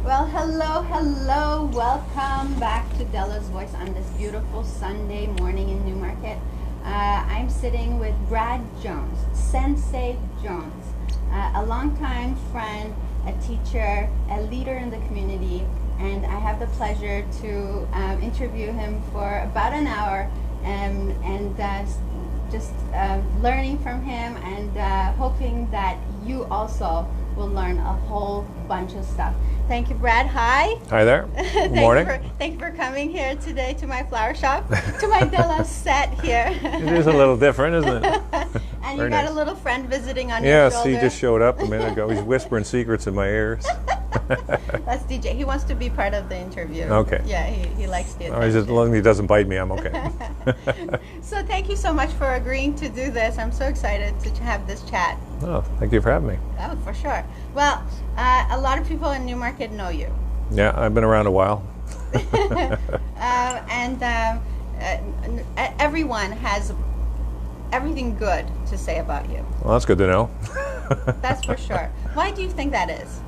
Well, hello. Welcome back to Dela's Voice on this beautiful Sunday morning in Newmarket. I'm sitting with Brad Jones, Sensei Jones, a longtime friend, a teacher, a leader in the community, and I have the pleasure to interview him for about an hour and just learning from him and hoping that you also will learn a whole bunch of stuff. Thank you, Brad. Hi. Hi there. Good morning. Thank you for coming here today to my flower shop, to my Dela set here. It is a little different, isn't it? And Very you got nice. a little friend visiting on your shoulder. Yes, he just showed up a minute ago. He's whispering secrets in my ears. That's DJ. He wants to be part of the interview. Okay. Yeah, he likes the attention. As long as he doesn't bite me, I'm okay. So thank you so much for agreeing to do this. I'm so excited to have this chat. Oh, thank you for having me. Oh, for sure. Well, a lot of people in Newmarket know you. Yeah, I've been around a while. Everyone has everything good to say about you. Well, that's good to know. That's for sure. Why do you think that is?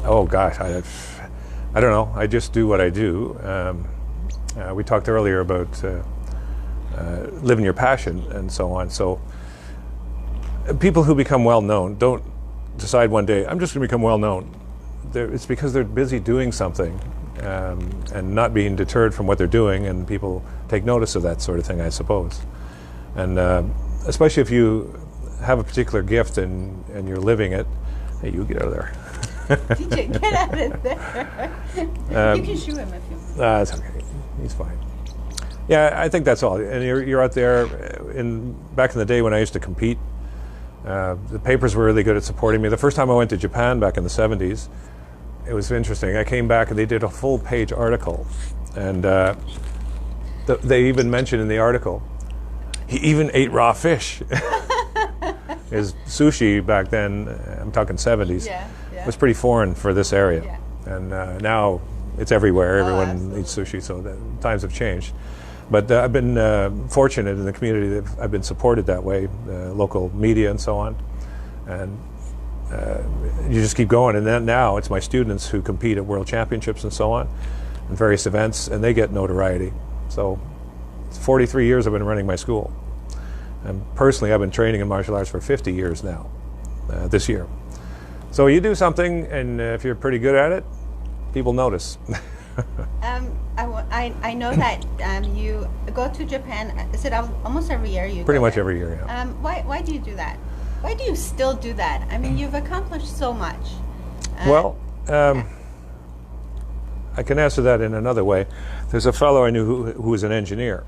Oh, gosh, I don't know. I just do what I do. We talked earlier about living your passion and so on. So people who become well-known don't decide one day, I'm just going to become well-known. It's because they're busy doing something and not being deterred from what they're doing, and people take notice of that sort of thing, I suppose. And especially if you have a particular gift and you're living it. Hey, you get out of there. DJ, get out of there. You can shoot him if you want. That's okay. He's fine. Yeah, I think that's all. And you're out there. Back in the day when I used to compete, the papers were really good at supporting me. The first time I went to Japan back in the 70s, it was interesting. I came back and they did a full-page article. And they even mentioned in the article, he even ate raw fish. His sushi back then, I'm talking 70s, was pretty foreign for this area. Yeah. And now it's everywhere. Everyone eats sushi, so times have changed. But I've been fortunate in the community that I've been supported that way, local media and so on. And you just keep going. And then now it's my students who compete at world championships and so on, and various events, and they get notoriety. So it's 43 years I've been running my school. And personally, I've been training in martial arts for 50 years now, this year. So you do something, and if you're pretty good at it, people notice. I know that you go to Japan. Is it almost every year you Pretty go much there? every year, yeah. Why do you do that? Why do you still do that? I mean, you've accomplished so much. Well, I can answer that in another way. There's a fellow I knew who was an engineer,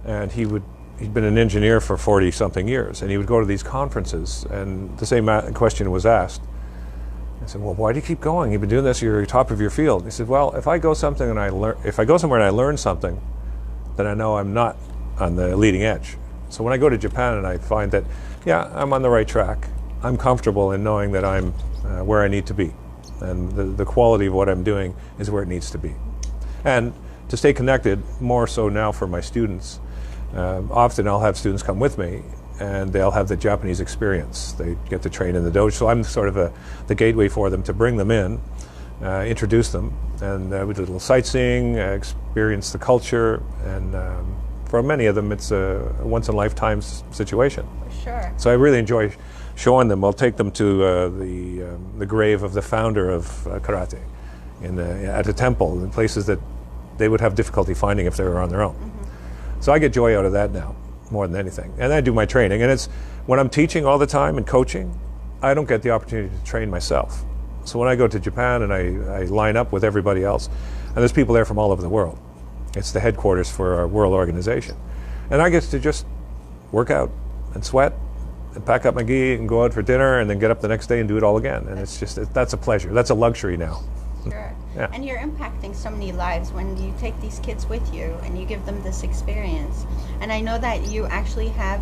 and he'd been an engineer for 40-something years, and he would go to these conferences, and the same question was asked. I said, well, why do you keep going? You've been doing this, you're top of your field. He said, well, if I go somewhere and I learn something, then I know I'm not on the leading edge. So when I go to Japan and I find that, yeah, I'm on the right track, I'm comfortable in knowing that I'm where I need to be, and the quality of what I'm doing is where it needs to be. And to stay connected, more so now for my students, often I'll have students come with me, and they'll have the Japanese experience. They get to train in the dojo. So I'm sort of the gateway for them to bring them in, introduce them, and we do a little sightseeing, experience the culture, and for many of them it's a once-in-a-lifetime situation. For sure. So I really enjoy showing them. I'll take them to the grave of the founder of karate at a temple, in places that they would have difficulty finding if they were on their own. Mm-hmm. So I get joy out of that now, more than anything. And I do my training. And it's when I'm teaching all the time and coaching, I don't get the opportunity to train myself. So when I go to Japan and I line up with everybody else, and there's people there from all over the world. It's the headquarters for our world organization. And I get to just work out and sweat and pack up my gi and go out for dinner and then get up the next day and do it all again. And it's just, that's a pleasure. That's a luxury now. Sure. Yeah. And you're impacting so many lives when you take these kids with you and you give them this experience. And I know that you actually have,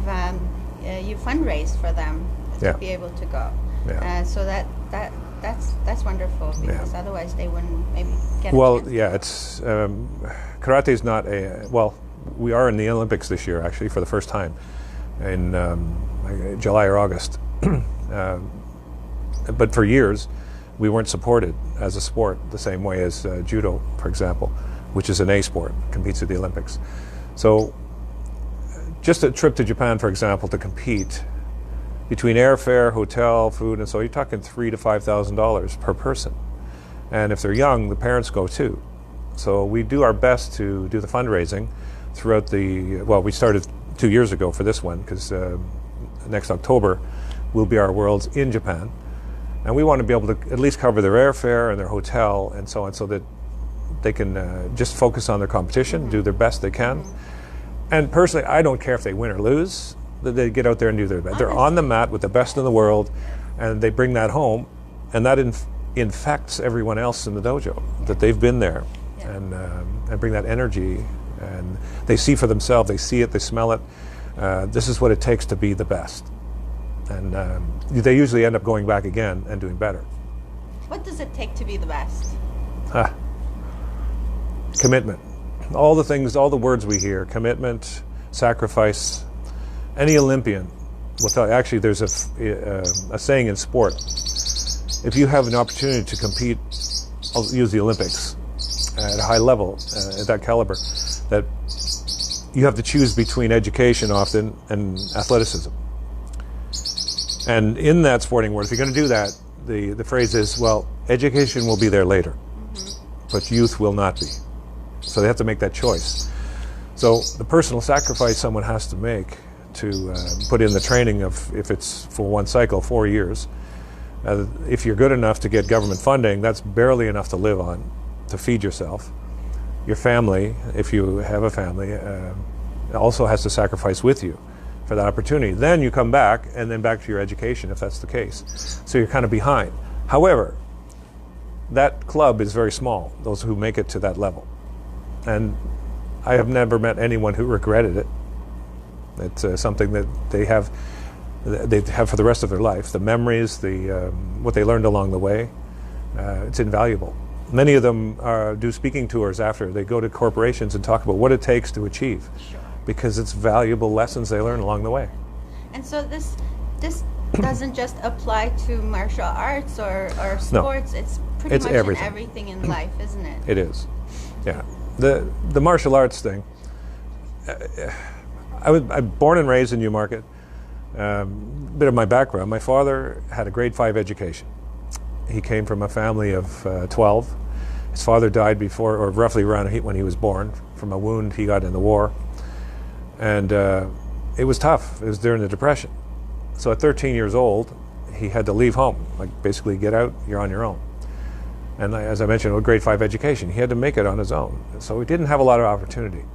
you fundraise for them to be able to go. Yeah. So that's wonderful, because otherwise they wouldn't maybe get Well, yeah, it's, karate is not we are in the Olympics this year, actually, for the first time in July or August. But for years, we weren't supported as a sport the same way as judo, for example, which is an A sport, competes at the Olympics. So just a trip to Japan, for example, to compete, between airfare, hotel, food, and so you're talking $3,000 to $5,000 per person. And if they're young, the parents go too. So we do our best to do the fundraising throughout the, well, we started 2 years ago for this one, because next October will be our Worlds in Japan. And we want to be able to at least cover their airfare and their hotel and so on, so that they can just focus on their competition, do their best they can. And personally, I don't care if they win or lose, that they get out there and do their best. They're on the mat with the best in the world, and they bring that home, and that infects everyone else in the dojo, that they've been there, and bring that energy, and they see for themselves, they see it, they smell it. This is what it takes to be the best. And they usually end up going back again and doing better. What does it take to be the best? Commitment. All the things, all the words we hear, commitment, sacrifice. Any Olympian will tell you, actually there's a saying in sport, if you have an opportunity to compete, I'll use the Olympics, at a high level, at that caliber, that you have to choose between education often and athleticism. And in that sporting world, if you're going to do that, the phrase is, well, education will be there later, but youth will not be. So they have to make that choice. So the personal sacrifice someone has to make to put in the training of, if it's for one cycle, 4 years, if you're good enough to get government funding, that's barely enough to live on, to feed yourself. Your family, if you have a family, also has to sacrifice with you for that opportunity. Then you come back, and then back to your education, if that's the case. So you're kind of behind. However, that club is very small, those who make it to that level. And I have never met anyone who regretted it. It's something that they have for the rest of their life. The memories, what they learned along the way, it's invaluable. Many of them do speaking tours after. They go to corporations and talk about what it takes to achieve, because it's valuable lessons they learn along the way. And so this doesn't just apply to martial arts or sports. No, it's pretty much everything in life, isn't it? It is, yeah. The martial arts thing, I'm born and raised in Newmarket. A bit of my background, my father had a grade 5 education. He came from a family of 12. His father died before, or roughly around when he was born, from a wound he got in the war. And it was tough. It was during the Depression. So at 13 years old, he had to leave home, like basically get out, you're on your own. And as I mentioned, a grade 5 education. He had to make it on his own. So he didn't have a lot of opportunity.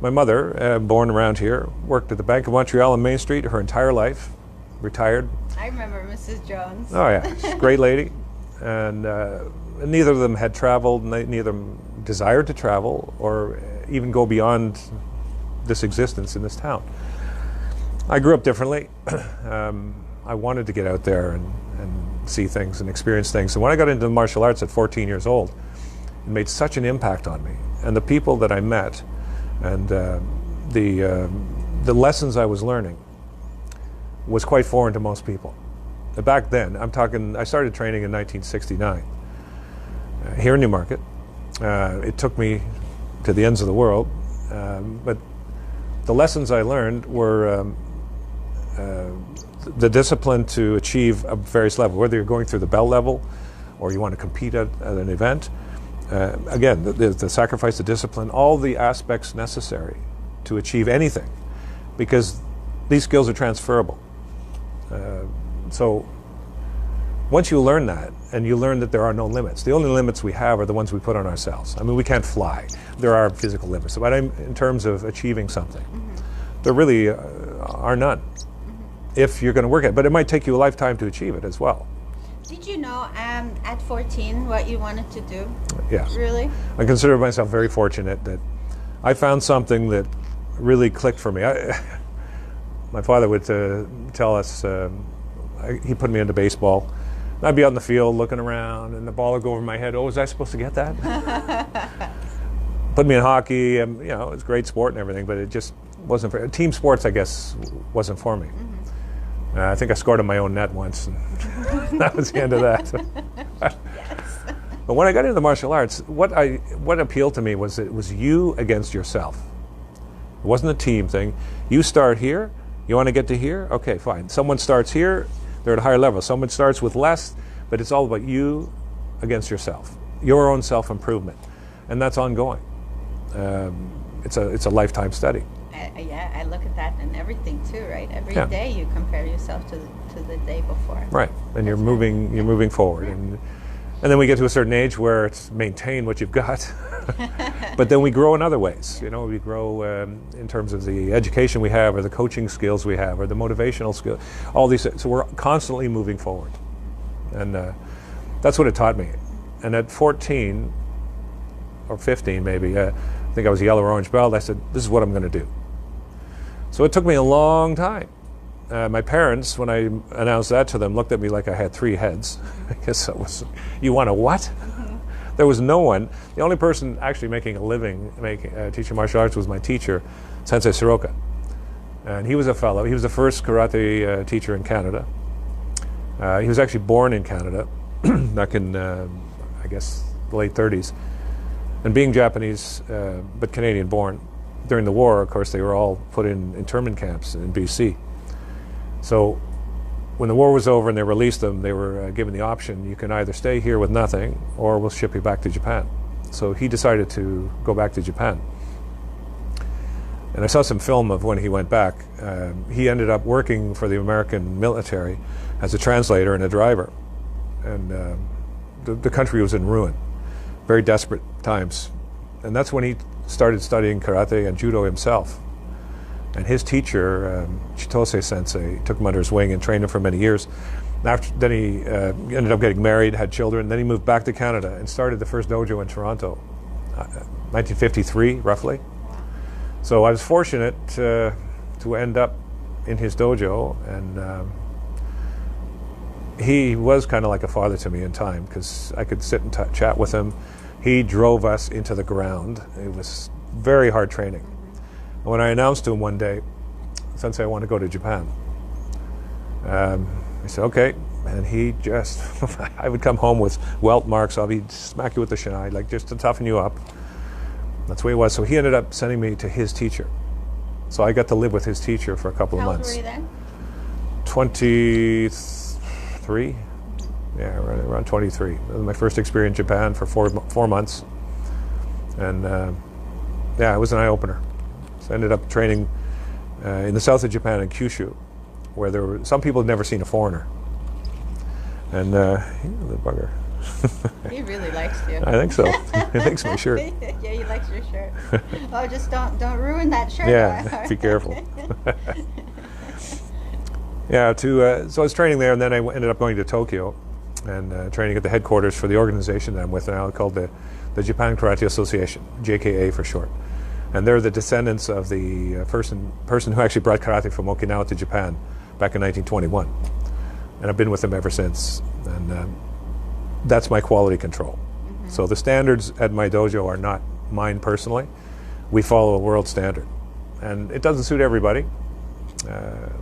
My mother, born around here, worked at the Bank of Montreal on Main Street her entire life, retired. I remember Mrs. Jones. Oh yeah, she's a great lady. And neither of them had traveled, neither of them desired to travel or even go beyond this existence in this town. I grew up differently. I wanted to get out there and see things and experience things. And when I got into martial arts at 14 years old, it made such an impact on me. And the people that I met and the lessons I was learning was quite foreign to most people. Back then, I started training in 1969 here in Newmarket. It took me to the ends of the world, but the lessons I learned were the discipline to achieve a various level, whether you're going through the belt level or you want to compete at an event. Again, the sacrifice, the discipline, all the aspects necessary to achieve anything, because these skills are transferable. So once you learn that, and you learn that there are no limits, the only limits we have are the ones we put on ourselves. I mean, we can't fly. There are physical limits. But in terms of achieving something, there really are none, if you're going to work at it. But it might take you a lifetime to achieve it as well. Did you know at 14 what you wanted to do? Yeah. Really? I consider myself very fortunate that I found something that really clicked for me. My father would tell us, he put me into baseball. I'd be out in the field looking around, and the ball would go over my head. Oh, was I supposed to get that? Put me in hockey, and it was a great sport and everything, but it just wasn't for team sports. I guess wasn't for me. I think I scored on my own net once, and that was the end of that. Yes. But when I got into the martial arts, what appealed to me was it was you against yourself. It wasn't a team thing. You start here. You want to get to here? Okay, fine. Someone starts here. They're at a higher level. Someone starts with less, but it's all about you against yourself, your own self-improvement, and that's ongoing. It's a lifetime study. Yeah, I look at that in everything too, right? Every day you compare yourself to the day before. Right, and you're moving forward, and then we get to a certain age where it's maintain what you've got, but then we grow in other ways. You know, we grow in terms of the education we have, or the coaching skills we have, or the motivational skills. All these, so we're constantly moving forward, and that's what it taught me. And at 14 or 15, maybe, I think I was a yellow or orange belt. I said, "This is what I'm going to do." So it took me a long time. My parents, when I announced that to them, looked at me like I had 3 heads. I guess that was, you want a what? Mm-hmm. There was no one. The only person actually making a living teaching martial arts was my teacher, Sensei Soroka. And he was a fellow. He was the first karate teacher in Canada. He was actually born in Canada back in, I guess, the late 30s. And being Japanese, but Canadian born, during the war, of course, they were all put in internment camps in BC. So when the war was over and they released them, they were given the option, you can either stay here with nothing or we'll ship you back to Japan. So he decided to go back to Japan. And I saw some film of when he went back. He ended up working for the American military as a translator and a driver. And the country was in ruin. Very desperate times. And that's when he started studying karate and judo himself. And his teacher, Chitose Sensei, took him under his wing and trained him for many years. Then he ended up getting married, had children. Then he moved back to Canada and started the first dojo in Toronto, 1953, roughly. So I was fortunate to end up in his dojo, and he was kind of like a father to me in time, because I could sit and chat with him. He drove us into the ground. It was very hard training. When I announced to him one day, "Sensei, I want to go to Japan," I said, "Okay." And he just, I would come home with welt marks. He'd smack you with the shinai, like just to toughen you up. That's the way it was. So he ended up sending me to his teacher. So I got to live with his teacher for a couple of months. How old were you then? 23. Yeah, around 23. That was my first experience in Japan for 4 months. And yeah, it was an eye-opener. So I ended up training in the south of Japan in Kyushu, where there were some people had never seen a foreigner. And the bugger. He really likes you. I think so. He likes my shirt. Yeah, he likes your shirt. Oh, just don't ruin that shirt. Yeah, be careful. Yeah, so I was training there, and then I ended up going to Tokyo and training at the headquarters for the organization that I'm with now, called the Japan Karate Association, JKA for short. And they're the descendants of the person who actually brought karate from Okinawa to Japan back in 1921. And I've been with them ever since. And that's my quality control. Mm-hmm. So the standards at my dojo are not mine personally. We follow a world standard. And it doesn't suit everybody.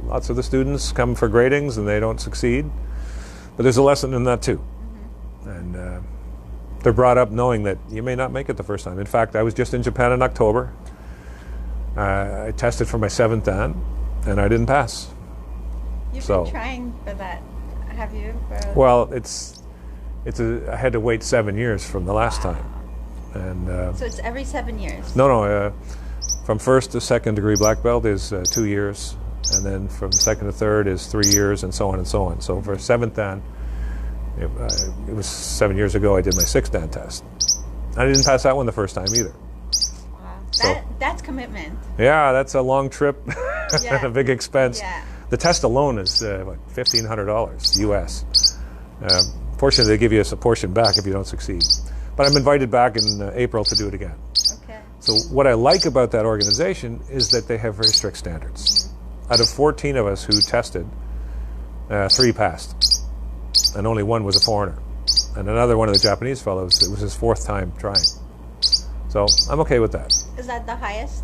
Lots of the students come for gradings and they don't succeed. But there's a lesson in that too. Mm-hmm. And they're brought up knowing that you may not make it the first time. In fact, I was just in Japan in October. I tested for my 7th dan, and I didn't pass. You've been trying for that, have you? Well, I had to wait 7 years from the last time. And so it's every 7 years? No, from 1st to 2nd degree black belt is 2 years, and then from 2nd to 3rd is 3 years, and so on and so on. So for 7th dan, it was 7 years ago, I did my 6th dan test. I didn't pass that one the first time either. Wow. So, that's commitment. Yeah, that's a long trip Yeah. and a big expense. Yeah. The test alone is $1,500 US. Fortunately, they give you a portion back if you don't succeed. But I'm invited back in April to do it again. Okay. So what I like about that organization is that they have very strict standards. Mm-hmm. Out of 14 of us who tested, 3 passed. And only 1 was a foreigner. And another one of the Japanese fellows, it was his 4th time trying. So I'm okay with that. Is that the highest?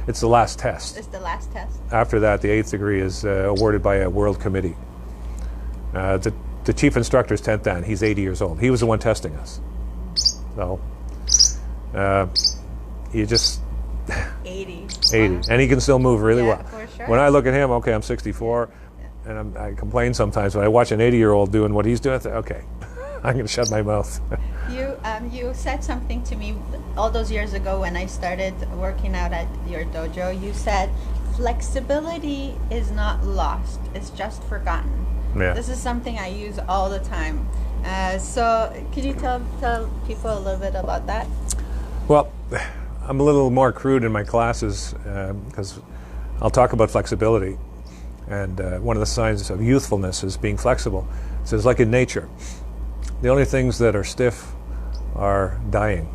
It's the last test. It's the last test. After that, the 8th degree is awarded by a world committee. To the chief instructor's 10th dan. He's 80 years old. He was the one testing us. So you just 80. 80, Wow. and he can still move really Yeah, well. for sure. When I look at him, okay, I'm 64, and I complain sometimes. When I watch an 80-year-old doing what he's doing, I think, okay, I'm going to shut my mouth. You said something to me all those years ago when I started working out at your dojo. You said flexibility is not lost; it's just forgotten. Yeah. This is something I use all the time. So, can you tell people a little bit about that? Well, I'm a little more crude in my classes because I'll talk about flexibility. And one of the signs of youthfulness is being flexible. So it's like in nature. The only things that are stiff are dying,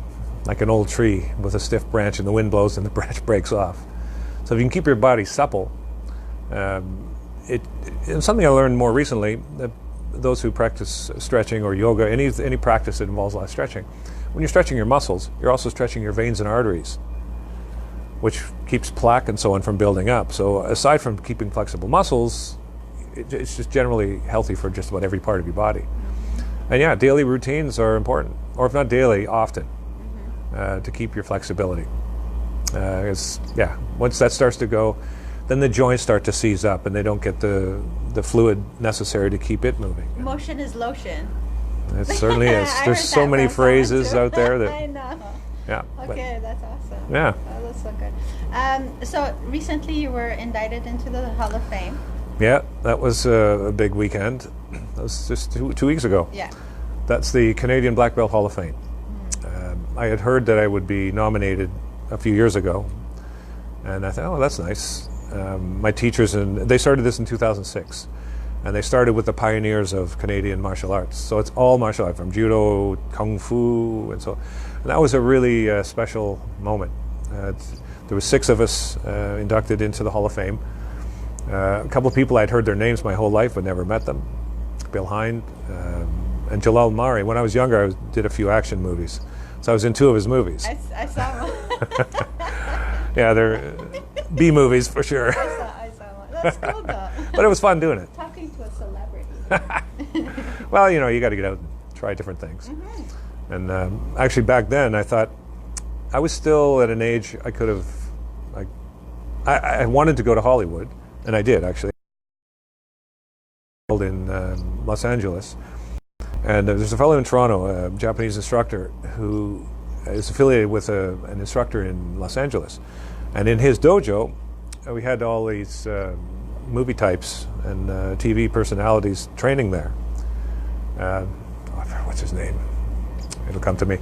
like an old tree with a stiff branch and the wind blows and the branch breaks off. So if you can keep your body supple, it's something I learned more recently, that those who practice stretching or yoga, any practice that involves a lot of stretching, when you're stretching your muscles, you're also stretching your veins and arteries, which keeps plaque and so on from building up. So aside from keeping flexible muscles, it's just generally healthy for just about every part of your body. And yeah, daily routines are important, or if not daily, often, to keep your flexibility. Once that starts to go, then the joints start to seize up and they don't get the fluid necessary to keep it moving. Motion is lotion. It certainly is. I There's heard so that many from someone phrases too. out there that, I know. yeah. Okay, that's awesome. Yeah. Oh, that's so good. So recently you were indicted into the Hall of Fame. Yeah, that was a big weekend. That was just two weeks ago. Yeah. That's the Canadian Black Belt Hall of Fame. I had heard that I would be nominated a few years ago, and I thought, oh, that's nice. My teachers, they started this in 2006, and they started with the pioneers of Canadian martial arts. So it's all martial art, from judo, kung fu, and so. And that was a really special moment. There were 6 of us inducted into the Hall of Fame. A couple of people I'd heard their names my whole life but never met them. Bill Hine and Jalal Mari. When I was younger, I did a few action movies. So I was in 2 of his movies. I saw one. Yeah, they're B movies for sure. I saw one. That's cool though. But it was fun doing it. Talking to a celebrity. Well, you got to get out and try different things. And actually back then I thought I was still at an age I could have, I wanted to go to Hollywood, and I did actually. In Los Angeles. And there's a fellow in Toronto, a Japanese instructor, who is affiliated with an instructor in Los Angeles. And in his dojo, we had all these movie types and TV personalities training there. What's his name? It'll come to me.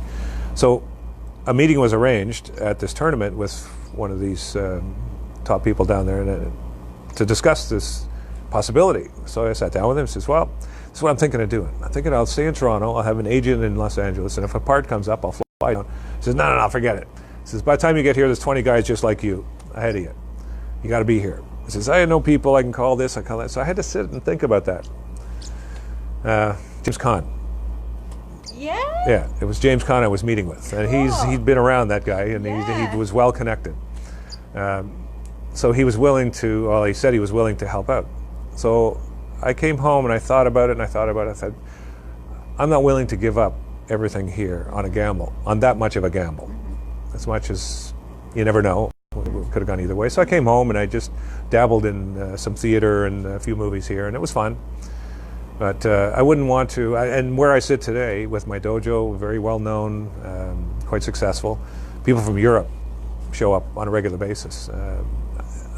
So a meeting was arranged at this tournament with one of these top people down there to discuss this possibility. So I sat down with him and says, well, this is what I'm thinking of doing. I'm thinking I'll stay in Toronto, I'll have an agent in Los Angeles, and if a part comes up, I'll fly down. He says, no, forget it. He says, by the time you get here, there's 20 guys just like you ahead of you. You got to be here. He says, I know people, I can call this, I call that. So I had to sit and think about that. James Caan. Yeah? Yeah, it was James Caan I was meeting with. And he'd been around, that guy, and he was well connected. So he was willing to, well, he said he was willing to help out. So I came home and I thought about it. I said, I'm not willing to give up everything here on a gamble, on that much of a gamble. As much as you never know, it could have gone either way. So I came home and I just dabbled in some theater and a few movies here, and it was fun. But I wouldn't want to, and where I sit today with my dojo, very well known, quite successful, people from Europe show up on a regular basis.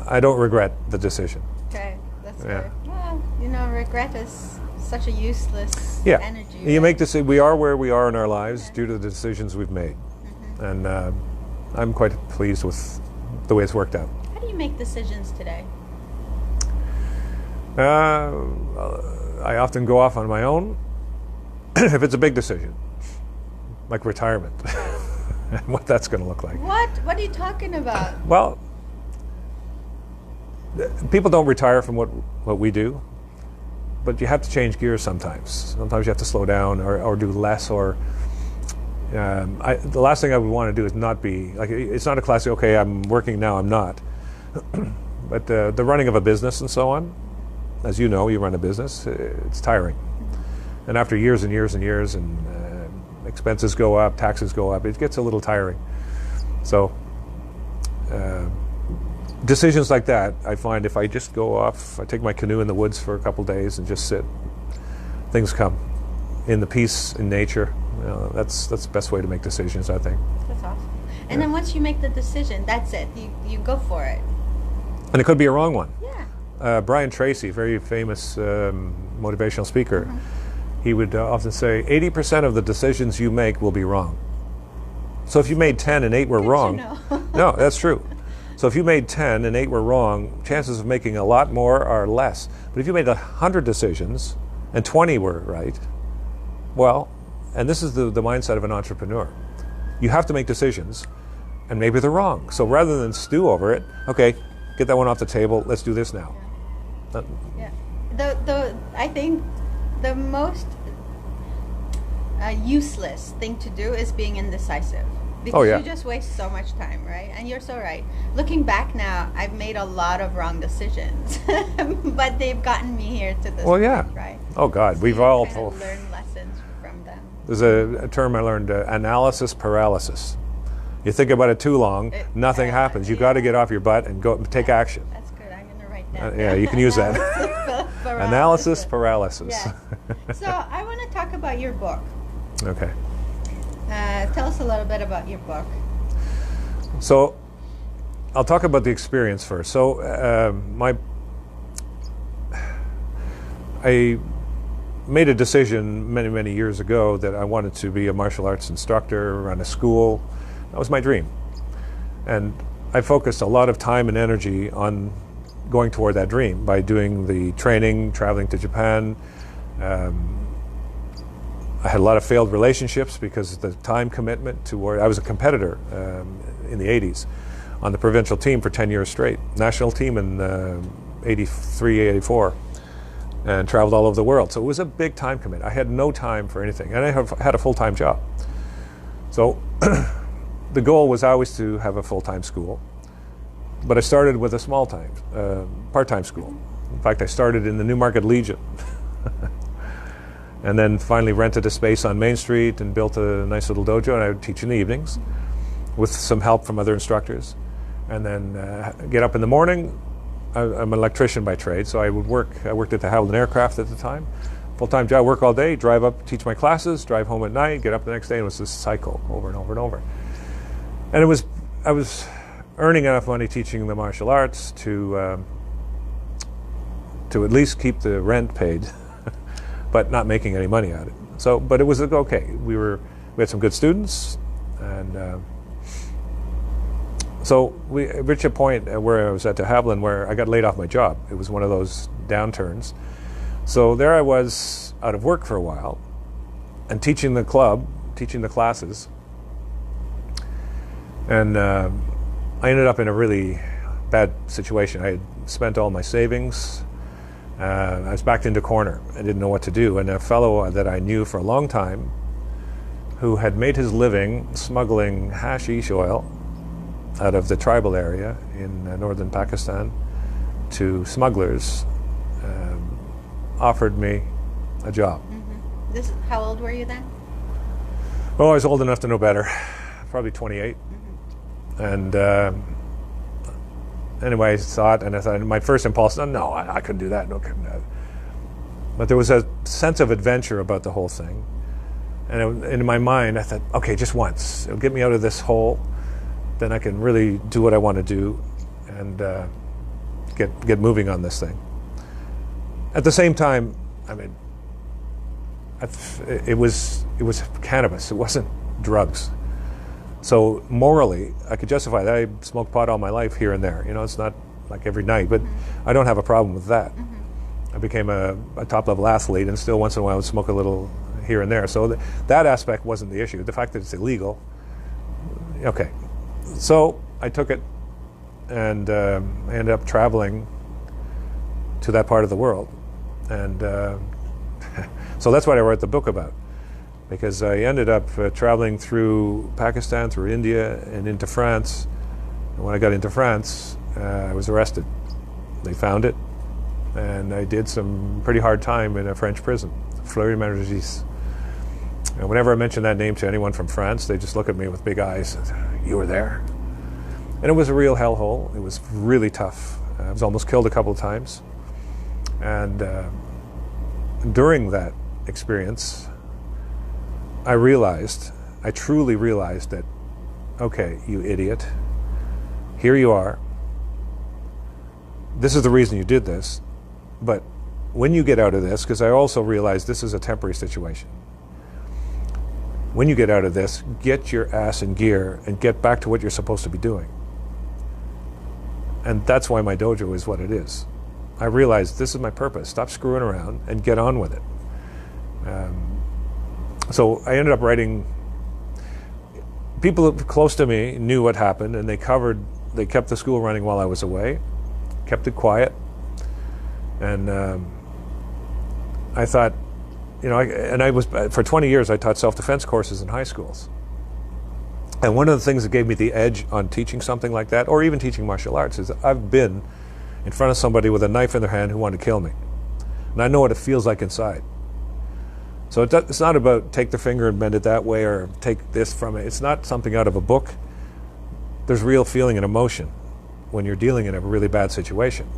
I don't regret the decision. Okay, that's good. Well, regret is such a useless energy. You make we are where we are in our lives due to the decisions we've made. And I'm quite pleased with the way it's worked out. How do you make decisions today? I often go off on my own if it's a big decision, like retirement, and what that's going to look like. What? What are you talking about? Well, people don't retire from what we do, but you have to change gears sometimes. Sometimes you have to slow down or do less. Or the last thing I would want to do is not be like, it's not a classic, okay, I'm working now, I'm not. But the running of a business and so on, as you know, you run a business, it's tiring. And after years and years and years, and expenses go up, taxes go up, it gets a little tiring. So decisions like that, I find if I just go off, I take my canoe in the woods for a couple days and just sit, things come. In the peace, in nature, that's the best way to make decisions, I think. That's awesome. And then once you make the decision, that's it. You go for it. And it could be a wrong one. Yeah. Brian Tracy, very famous motivational speaker, he would often say, 80% of the decisions you make will be wrong. So if you made 10 and 8 were wrong, no, that's true. So if you made 10 and 8 were wrong, chances of making a lot more are less. But if you made 100 decisions and 20 were right, well, and this is the mindset of an entrepreneur. You have to make decisions, and maybe they're wrong. So rather than stew over it, okay, get that one off the table, let's do this now. Yeah. I think the most useless thing to do is being indecisive. Because you just waste so much time, right? And you're so right. Looking back now, I've made a lot of wrong decisions, but they've gotten me here to this point, right? Oh God, So we've you all kind of learn lessons from them. There's a term I learned, analysis paralysis. You think about it too long, nothing happens. You've got to get off your butt and go take action. That's good. I'm going to write that. Yeah, you can use that. Analysis paralysis. Yes. So I want to talk about your book. Okay. Tell us a little bit about your book. So I'll talk about the experience first. So I made a decision many, many years ago that I wanted to be a martial arts instructor, run a school. That was my dream. And I focused a lot of time and energy on going toward that dream by doing the training, traveling to Japan. I had a lot of failed relationships because of the time commitment toward. I was a competitor in the 80s on the provincial team for 10 years straight, national team in 83, 84, and traveled all over the world. So it was a big time commitment. I had no time for anything, and I had a full-time job. So the goal was always to have a full-time school, but I started with a small-time, part-time school. In fact, I started in the Newmarket Legion. And then finally rented a space on Main Street and built a nice little dojo, and I would teach in the evenings with some help from other instructors. And then get up in the morning. I'm an electrician by trade, so I worked at the Havilland Aircraft at the time. Full-time job, work all day, drive up, teach my classes, drive home at night, get up the next day, and it was this cycle over and over and over. And I was earning enough money teaching the martial arts to at least keep the rent paid, but not making any money at it. So, but it was okay. We had some good students, and so we reached a point where I was at de Havilland where I got laid off my job. It was one of those downturns. So there I was out of work for a while, and teaching the club, teaching the classes, and I ended up in a really bad situation. I had spent all my savings. I was backed into a corner. I didn't know what to do. And a fellow that I knew for a long time, who had made his living smuggling hashish oil out of the tribal area in northern Pakistan to smugglers, offered me a job. Mm-hmm. How old were you then? Oh, I was old enough to know better, probably 28. And anyway, I saw it, and I thought, my first impulse, no, I couldn't do that. No, couldn't do that. But there was a sense of adventure about the whole thing. And in my mind, I thought, okay, just once. It'll get me out of this hole. Then I can really do what I want to do and get moving on this thing. At the same time, I mean, it was cannabis. It wasn't drugs. So morally, I could justify that. I smoked pot all my life here and there. You know, it's not like every night, but I don't have a problem with that. I became a top-level athlete, and still once in a while I would smoke a little here and there. So that aspect wasn't the issue. The fact that it's illegal, okay. So I took it and I ended up traveling to that part of the world. And so that's what I wrote the book about. Because I ended up traveling through Pakistan, through India, and into France. And when I got into France, I was arrested. They found it, and I did some pretty hard time in a French prison Fleury Mérogis. And whenever I mention that name to anyone from France, they just look at me with big eyes. You were there? And it was a real hellhole. It was really tough. I was almost killed a couple of times. And during that experience, I truly realized that, okay, you idiot, here you are. This is the reason you did this. But when you get out of this, because I also realized this is a temporary situation, when you get out of this, get your ass in gear and get back to what you're supposed to be doing. And that's why my dojo is what it is. I realized this is my purpose. Stop screwing around and get on with it. So I ended up writing. People close to me knew what happened, and they kept the school running while I was away, kept it quiet. And I thought, for 20 years I taught self-defense courses in high schools. And one of the things that gave me the edge on teaching something like that, or even teaching martial arts, is I've been in front of somebody with a knife in their hand who wanted to kill me. And I know what it feels like inside. So it's not about take the finger and bend it that way or take this from it. It's not something out of a book. There's real feeling and emotion when you're dealing in a really bad situation.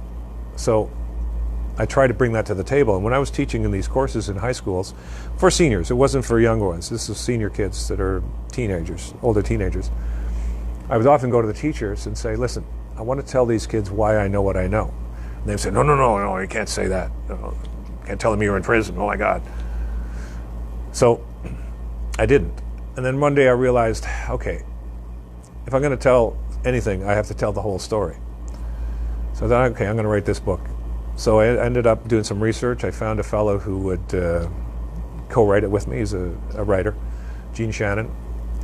So I try to bring that to the table. And when I was teaching in these courses in high schools, for seniors, it wasn't for younger ones. This is senior kids that are teenagers, older teenagers. I would often go to the teachers and say, listen, I want to tell these kids why I know what I know. And they would say, no, you can't say that. No, you can't tell them you're in prison. Oh my God. So I didn't. And then one day I realized, okay, if I'm going to tell anything, I have to tell the whole story. So I thought, okay, I'm going to write this book. So I ended up doing some research. I found a fellow who would co-write it with me. He's a writer, Gene Shannon.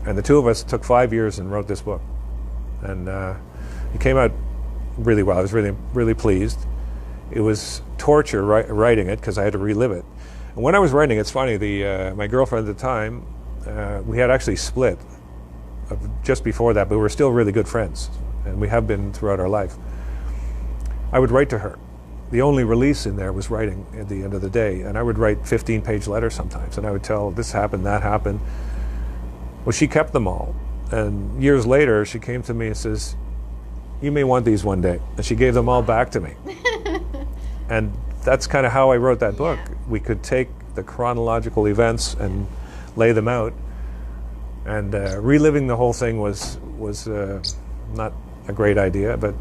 And the two of us took 5 years and wrote this book. And it came out really well. I was really, really pleased. It was torture writing it because I had to relive it. And when I was writing, it's funny, my girlfriend at the time, we had actually split just before that, but we were still really good friends. And we have been throughout our life. I would write to her. The only release in there was writing at the end of the day. And I would write 15-page letters sometimes. And I would tell this happened, that happened. Well, she kept them all. And years later, she came to me and says, you may want these one day. And she gave them all back to me. And that's kind of how I wrote that book. Yeah. We could take the chronological events and lay them out. And reliving the whole thing was not a great idea, but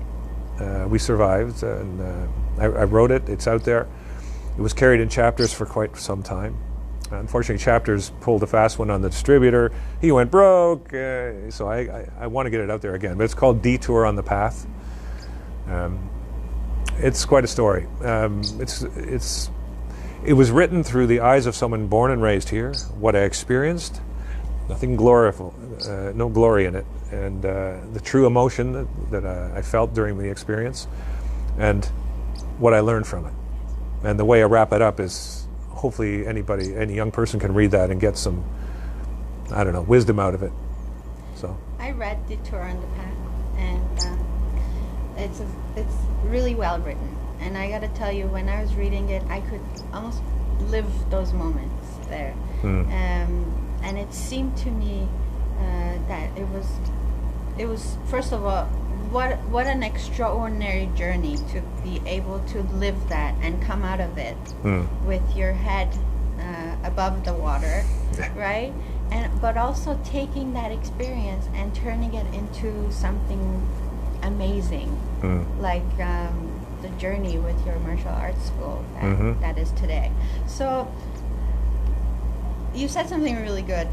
we survived. And I wrote it. It's out there. It was carried in chapters for quite some time. Unfortunately, Chapters pulled a fast one on the distributor. He went broke. So I want to get it out there again. But it's called Detour on the Path. It's quite a story. It was written through the eyes of someone born and raised here. What I experienced, nothing glorious, no glory in it, and the true emotion that I felt during the experience, and what I learned from it. And the way I wrap it up is, hopefully any young person can read that and get some, wisdom out of it. So I read Detour on the Path, and it's really well written. And I got to tell you, when I was reading it, I could almost live those moments there. And it seemed to me that it was first of all, what an extraordinary journey to be able to live that and come out of it with your head above the water, right? But also taking that experience and turning it into something amazing, like the journey with your martial arts school that is today. So you said something really good.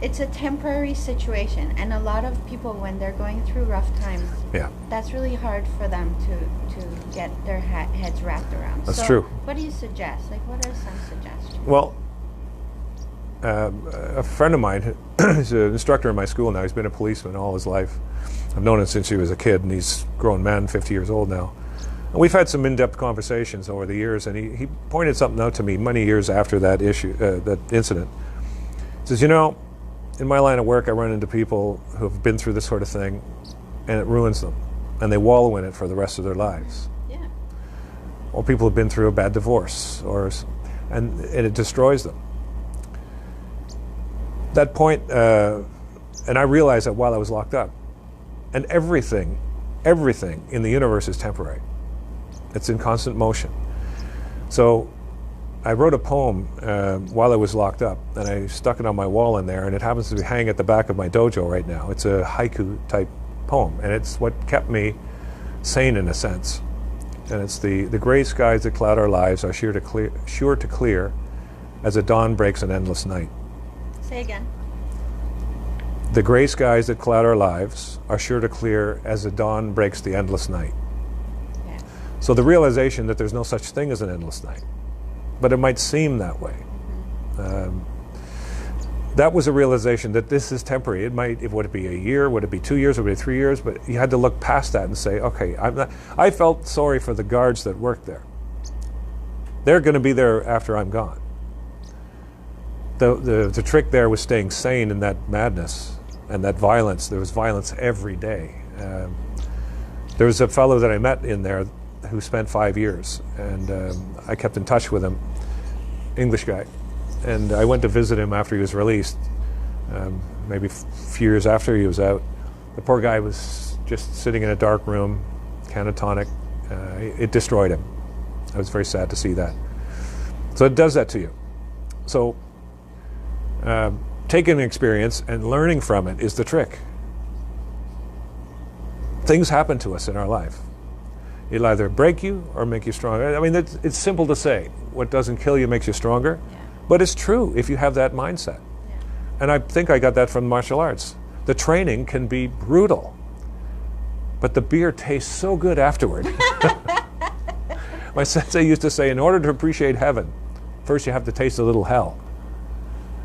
It's a temporary situation, and a lot of people, when they're going through rough times, that's really hard for them to get their heads wrapped around. That's true. What do you suggest? Like, what are some suggestions? Well, a friend of mine, he's an instructor in my school now. He's been a policeman all his life. I've known him since he was a kid, and he's a grown man, 50 years old now. And we've had some in-depth conversations over the years, and he pointed something out to me many years after that that incident. He says, in my line of work, I run into people who have been through this sort of thing, and it ruins them, and they wallow in it for the rest of their lives. Yeah. Or people who've been through a bad divorce, or and it destroys them. That point, and I realized that while I was locked up, and everything in the universe is temporary. It's in constant motion. So I wrote a poem while I was locked up, and I stuck it on my wall in there, and it happens to be hanging at the back of my dojo right now. It's a haiku type poem, and it's what kept me sane in a sense. And it's the gray skies that cloud our lives are sure to clear as a dawn breaks an endless night. Say again. The gray skies that cloud our lives are sure to clear as the dawn breaks the endless night. Yeah. So the realization that there's no such thing as an endless night, but it might seem that way. That was a realization that this is temporary. Would it be a year? Would it be 2 years? Would it be 3 years? But you had to look past that and say, okay, I felt sorry for the guards that worked there. They're going to be there after I'm gone. The trick there was staying sane in that madness and that violence. There was violence every day. There was a fellow that I met in there who spent 5 years, and I kept in touch with him, English guy. And I went to visit him after he was released, maybe a few years after he was out. The poor guy was just sitting in a dark room, catatonic. It destroyed him. I was very sad to see that. So it does that to you. So taking an experience and learning from it is the trick. Things happen to us in our life. It'll either break you or make you stronger. I mean, it's simple to say. What doesn't kill you makes you stronger. Yeah. But it's true if you have that mindset. Yeah. And I think I got that from martial arts. The training can be brutal, but the beer tastes so good afterward. My sensei used to say, in order to appreciate heaven, first you have to taste a little hell.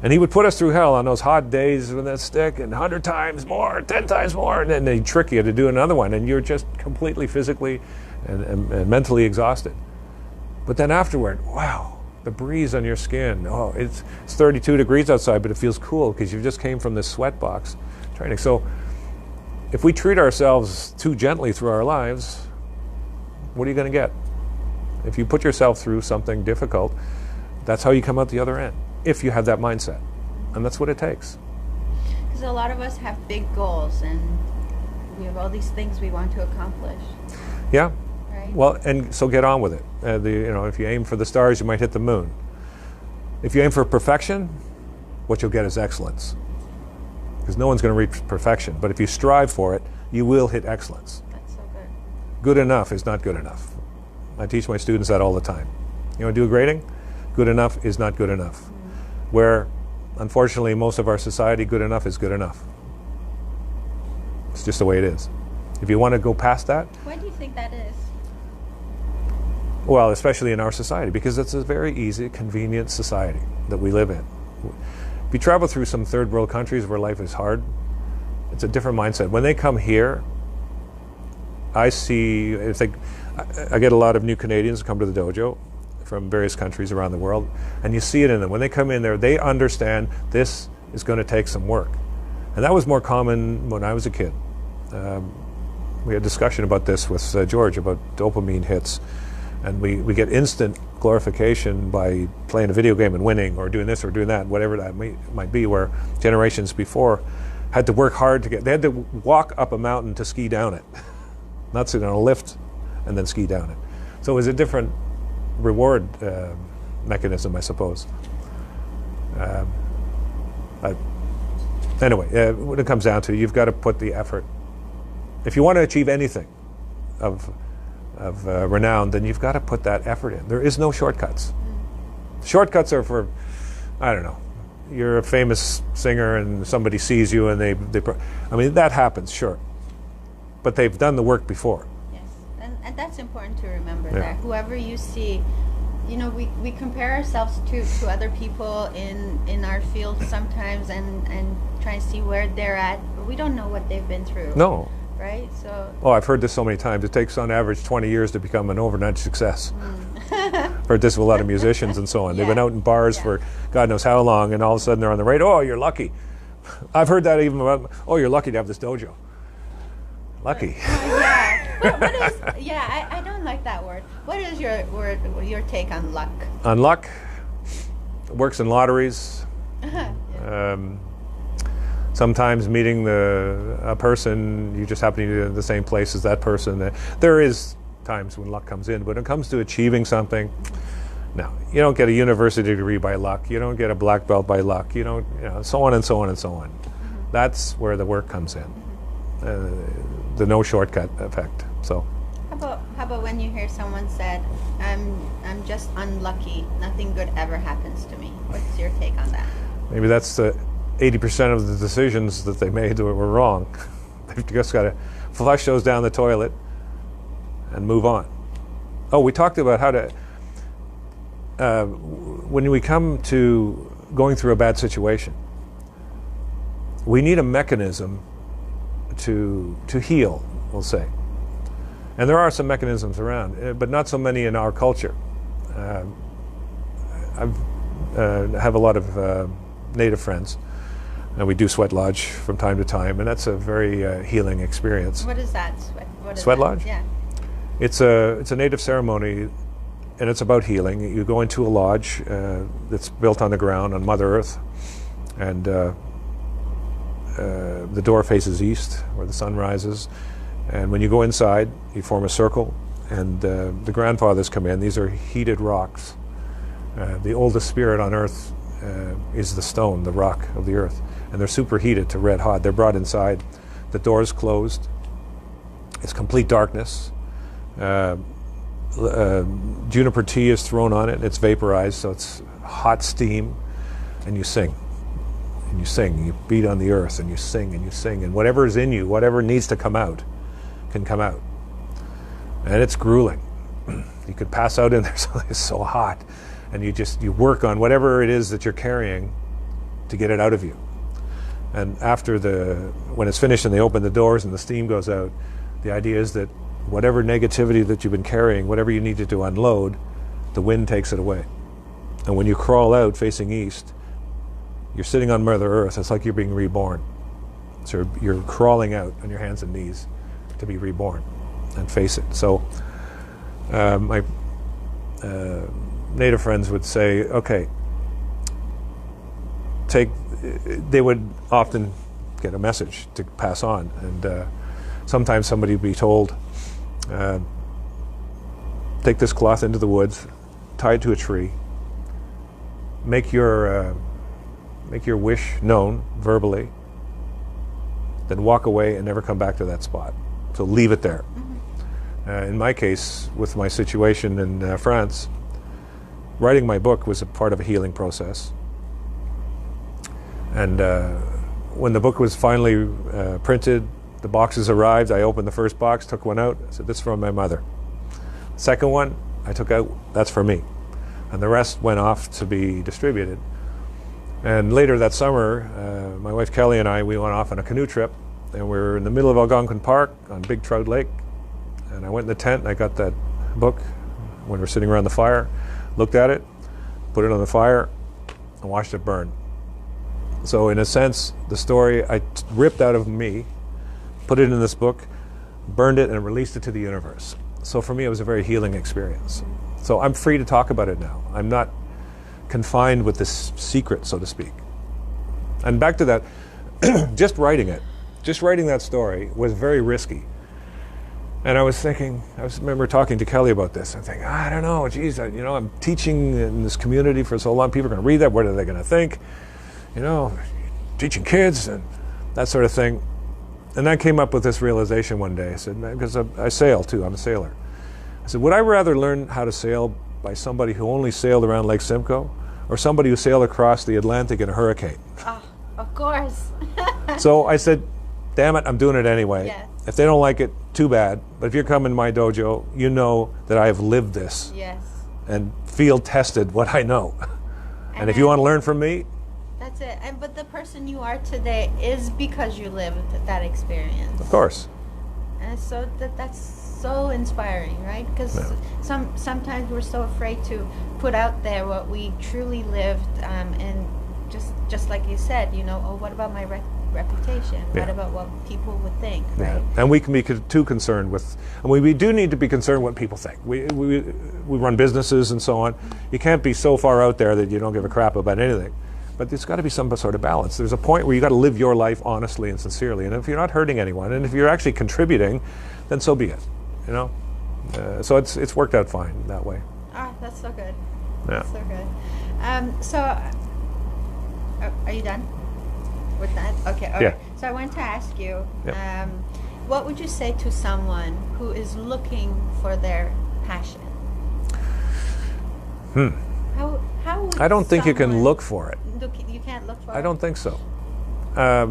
And he would put us through hell on those hot days with that stick, and 100 times more, 10 times more, and then they'd trick you to do another one, and you're just completely physically and mentally exhausted. But then afterward, wow, the breeze on your skin. Oh, it's 32 degrees outside, but it feels cool because you just came from this sweat box training. So if we treat ourselves too gently through our lives, what are you going to get? If you put yourself through something difficult, that's how you come out the other end, if you have that mindset. And that's what it takes. Because a lot of us have big goals, and we have all these things we want to accomplish. Yeah. Right? Well, and so get on with it. If you aim for the stars, you might hit the moon. If you aim for perfection, what you'll get is excellence. Because no one's going to reach perfection. But if you strive for it, you will hit excellence. That's so good. Good enough is not good enough. I teach my students that all the time. You want to do a grading? Good enough is not good enough. Mm-hmm. Where, unfortunately, most of our society, good enough is good enough. It's just the way it is. If you want to go past that... Why do you think that is? Well, especially in our society, because it's a very easy, convenient society that we live in. If you travel through some third world countries where life is hard, it's a different mindset. When they come here, I get a lot of new Canadians come to the dojo from various countries around the world, and you see it in them. When they come in there, they understand this is going to take some work. And that was more common when I was a kid. We had a discussion about this with George about dopamine hits. And we get instant glorification by playing a video game and winning, or doing this or doing that, whatever that might be, where generations before had to work hard to they had to walk up a mountain to ski down it, not sit on a lift and then ski down it. So it was a different reward mechanism, I suppose. Anyway, what it comes down to, you've got to put the effort. If you want to achieve anything of renown, then you've got to put that effort in. There is no shortcuts. Shortcuts are for, I don't know, you're a famous singer and somebody sees you and I mean, that happens, sure. But they've done the work before. Yes, and that's important to remember, Yeah. that whoever you see, we compare ourselves to other people in our field sometimes and try and see where they're at, but we don't know what they've been through. No. Right? So. Oh, I've heard this so many times. It takes on average 20 years to become an overnight success. I've heard this with a lot of musicians and so on. They've been out in bars for God knows how long, and all of a sudden they're on the radio. Oh, you're lucky. I've heard that even about, oh, you're lucky to have this dojo. Lucky. I don't like that word. What is your take on luck? On luck? works in lotteries. Sometimes meeting a person, you just happen to be in the same place as that person. There is times when luck comes in, but when it comes to achieving something, no, you don't get a university degree by luck. You don't get a black belt by luck. You don't, so on and so on and so on. That's where the work comes in. The no shortcut effect. So. How about when you hear someone said, I'm just unlucky, nothing good ever happens to me? What's your take on that? Maybe that's the 80% of the decisions that they made that were wrong. They've just got to flush those down the toilet and move on. Oh, we talked about how to, when we come to going through a bad situation, we need a mechanism to heal, we'll say. And there are some mechanisms around, but not so many in our culture. I have a lot of Native friends, and we do sweat lodge from time to time, and that's a very healing experience. What is that? Sweat lodge? Yeah. It's a Native ceremony, and it's about healing. You go into a lodge that's built on the ground on Mother Earth, and the door faces east, where the sun rises. And when you go inside, you form a circle, and the grandfathers come in. These are heated rocks. The oldest spirit on Earth is the stone, the rock of the Earth, and they're superheated to red hot. They're brought inside. The door is closed. It's complete darkness. Juniper tea is thrown on it, and it's vaporized, so it's hot steam, and you sing. And you sing. You beat on the earth, and you sing, and you sing, and whatever is in you, whatever needs to come out, can come out. And it's grueling. You could pass out in there, so it's so hot. And you work on whatever it is that you're carrying to get it out of you. And after when it's finished and they open the doors and the steam goes out, the idea is that whatever negativity that you've been carrying, whatever you needed to unload, the wind takes it away. And when you crawl out facing east, you're sitting on Mother Earth. It's like you're being reborn. So you're crawling out on your hands and knees to be reborn and face it. So my Native friends would say, okay, they would often get a message to pass on, and sometimes somebody would be told, take this cloth into the woods, tie it to a tree, make your wish known verbally, then walk away and never come back to that spot. So leave it there. In my case, with my situation in France, writing my book was a part of a healing process. And when the book was finally printed, the boxes arrived. I opened the first box, took one out. I said, this is from my mother. Second one, I took out, that's for me. And the rest went off to be distributed. And later that summer, my wife Kelly and we went off on a canoe trip, and we were in the middle of Algonquin Park on Big Trout Lake. And I went in the tent, and I got that book when we're sitting around the fire, looked at it, put it on the fire, and watched it burn. So in a sense, the story I ripped out of me, put it in this book, burned it, and released it to the universe. So for me, it was a very healing experience. So I'm free to talk about it now. I'm not confined with this secret, so to speak. And back to that, just writing that story was very risky. And I remember talking to Kelly about this. I'm thinking, I don't know, geez, I'm teaching in this community for so long. People are going to read that. What are they going to think? Teaching kids and that sort of thing. And I came up with this realization one day. I said, because I sail too, I'm a sailor. I said, would I rather learn how to sail by somebody who only sailed around Lake Simcoe, or somebody who sailed across the Atlantic in a hurricane? Oh, of course. So I said, damn it, I'm doing it anyway. Yes. If they don't like it, too bad. But if you're coming to my dojo, you know that I have lived this. Yes. And field tested what I know. And if you want to learn from me, that's it. But the person you are today is because you lived that experience. Of course. And so that's so inspiring, right? Because sometimes we're so afraid to put out there what we truly lived, and just like you said, oh, what about my reputation? What Yeah. about what people would think, Yeah. right? And we can be too concerned with, and we do need to be concerned what people think. We run businesses and so on. You can't be so far out there that you don't give a crap about anything. But there's got to be some sort of balance. There's a point where you got to live your life honestly and sincerely. And if you're not hurting anyone, and if you're actually contributing, then so be it. You know. So it's worked out fine that way. Ah, that's so good. Yeah. That's so good. Are you done with that? Okay. All Yeah. right. So I want to ask you, Yeah. what would you say to someone who is looking for their passion? How would I don't think you can someone look for it. You can't look for it? I don't think so. I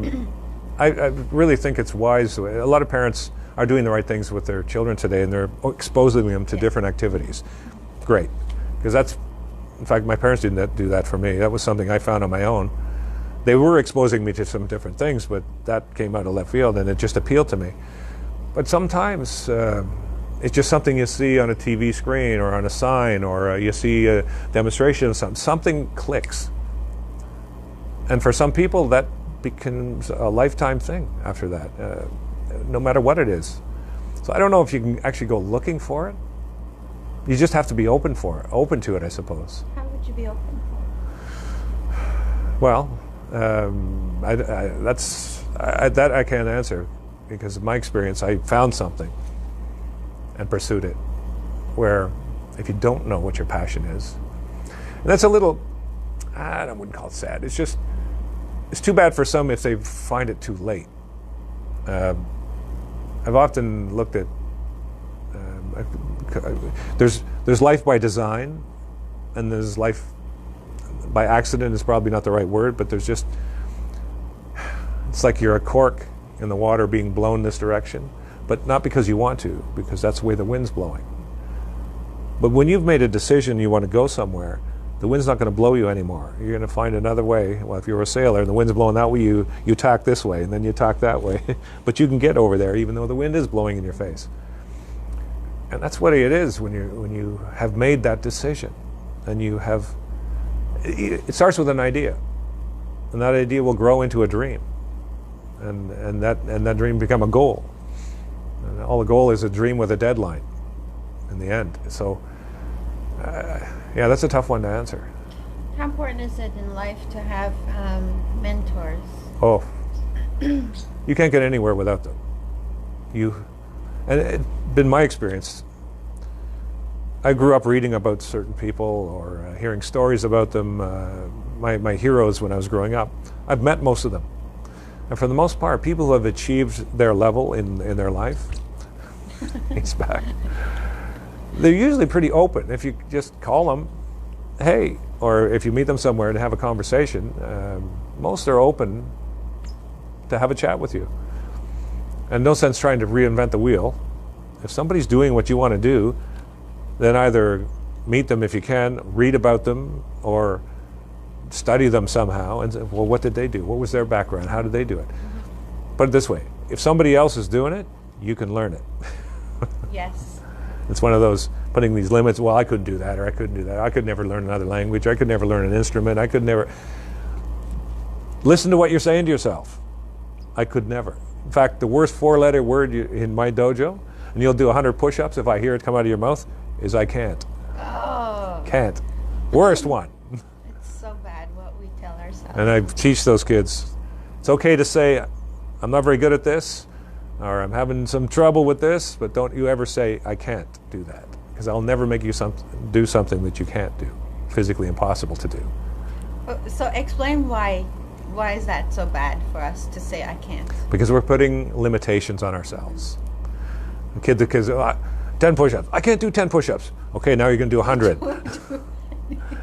really think it's wise. A lot of parents are doing the right things with their children today, and they're exposing them to different activities. Great, because that's, in fact, my parents didn't do that for me. That was something I found on my own. They were exposing me to some different things, but that came out of left field, and it just appealed to me. But sometimes it's just something you see on a TV screen or on a sign, or you see a demonstration of something. Something clicks. And for some people, that becomes a lifetime thing after that, no matter what it is. So I don't know if you can actually go looking for it. You just have to be open to it, I suppose. How would you be open for it? Well, that I can't answer, because of my experience, I found something and pursued it. Where if you don't know what your passion is, and that's a little, I wouldn't call it sad. It's just, it's too bad for some if they find it too late. I've often looked at, there's life by design, and there's life by accident is probably not the right word, but there's just, it's like you're a cork in the water being blown this direction, but not because you want to, because that's the way the wind's blowing. But when you've made a decision you want to go somewhere, the wind's not going to blow you anymore. You're going to find another way. Well, if you're a sailor and the wind's blowing that way, you tack this way, and then you tack that way. But you can get over there even though the wind is blowing in your face. And that's what it is when you have made that decision, and you have. It starts with an idea, and that idea will grow into a dream, and that dream become a goal. And all the goal is a dream with a deadline in the end. So. Yeah, that's a tough one to answer. How important is it in life to have mentors? Oh, you can't get anywhere without them. And it's been my experience. I grew up reading about certain people or hearing stories about them. My heroes when I was growing up. I've met most of them, and for the most part, people who have achieved their level in their life. He's back. They're usually pretty open. If you just call them, hey, or if you meet them somewhere and have a conversation, most are open to have a chat with you. And no sense trying to reinvent the wheel. If somebody's doing what you want to do, then either meet them if you can, read about them, or study them somehow and say, well, what did they do? What was their background? How did they do it? Put it this way, if somebody else is doing it, you can learn it. Yes. It's one of those putting these limits. Well, I couldn't do that, or I couldn't do that. I could never learn another language. I could never learn an instrument. I could never. Listen to what you're saying to yourself. I could never. In fact, the worst four-letter word in my dojo, and you'll do 100 push-ups if I hear it come out of your mouth, is I can't. Oh. Can't. Worst one. It's so bad what we tell ourselves. And I teach those kids, it's okay to say, I'm not very good at this, or I'm having some trouble with this, but don't you ever say, I can't do that. Because I'll never make you do something that you can't do. Physically impossible to do. So explain why is that so bad for us to say I can't? Because we're putting limitations on ourselves. The kids, 10 push-ups. I can't do 10 push-ups. Okay, now you're going to do 100.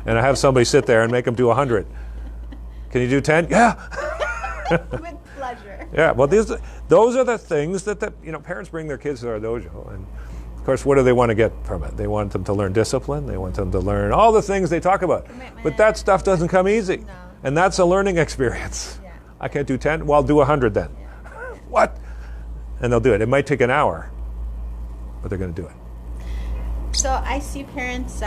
And I have somebody sit there and make them do 100. Can you do 10? Yeah. With pleasure. Yeah, well, those are the things that parents bring their kids to our dojo, and of course, what do they want to get from it? They want them to learn discipline. They want them to learn all the things they talk about. Commitment. But that stuff doesn't come easy, No. and that's a learning experience. Yeah. I can't do 10. Well, I'll do 100 then. Yeah. What? And they'll do it. It might take an hour, but they're going to do it. So I see parents